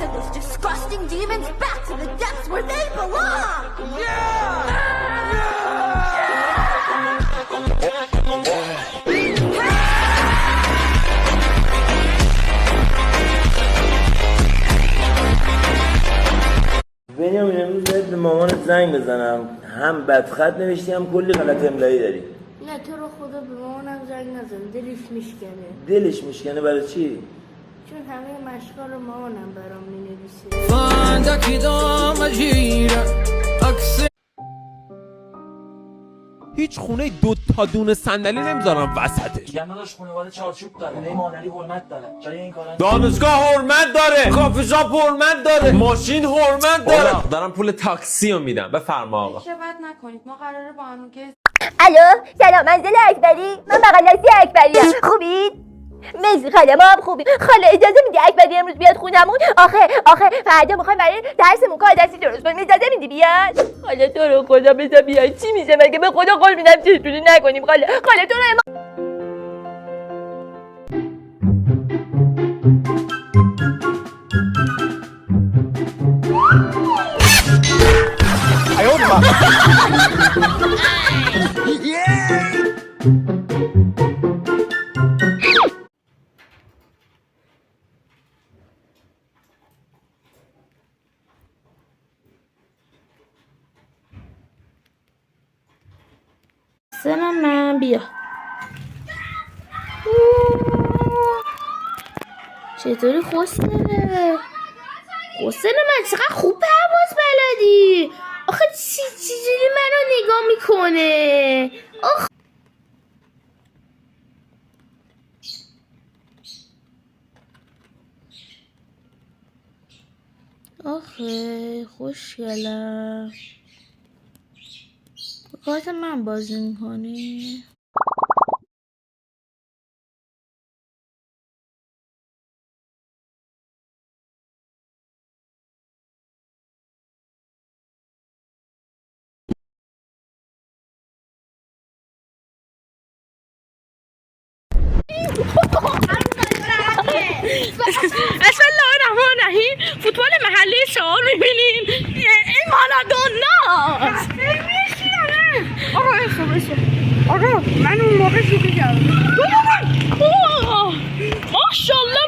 send those disgusting demons back to the depths where they belong! بنیامین امروز باید به مامانت زنگ بزنم. هم بدخط نوشتی هم کلی غلط املایی داری. نه تو رو خدا به مامانم زنگ نزن، دلش میشکنه. دلش میشکنه برای چی؟ چون همه مشقا رو مامانم برام مینویسه. هیچ خونه دو تا دونه صندلی نمیذارم وسطش. میگم نداشت خانواده چارچوب داره، خونه مادری حرمت داره. جای این کارا دانشگاه حرمت داره، کافه شاپ حرمت داره، ماشین حرمت داره. دارم پول تاکسی رو میدم. بفرما آقا. شبت نکنید، ما قراره با هم که الو سلام، منزل اکبری، من بغلسی اکبریم. خوبید؟ مرسی خاله، ما هم خوبیم. خاله اجازه میدی اکبری امروز بیاد خونمون؟ آخه فردا میخوایم برای درسمون کار دستی درست کنیم، اجازه میدی بیاد؟ خاله تو رو خدا بذار بیاد. چی میشه مگه؟ به خدا قول میدم چجوری نکنیم. خاله تو رو سنم من بیا. چطوری حسنه؟ حسنه من چقدر خوب پرواز بلدی. آخه چجوری منو نگاه میکنه؟ آخه خوشگلم. کارت من بازی میکنی؟ بسم الله الرحمن الرحیم. فوتبال محلی شما میبینین؟ این مارادوناست. آقا من اون موقع شوخی کردم. ماشاءالله.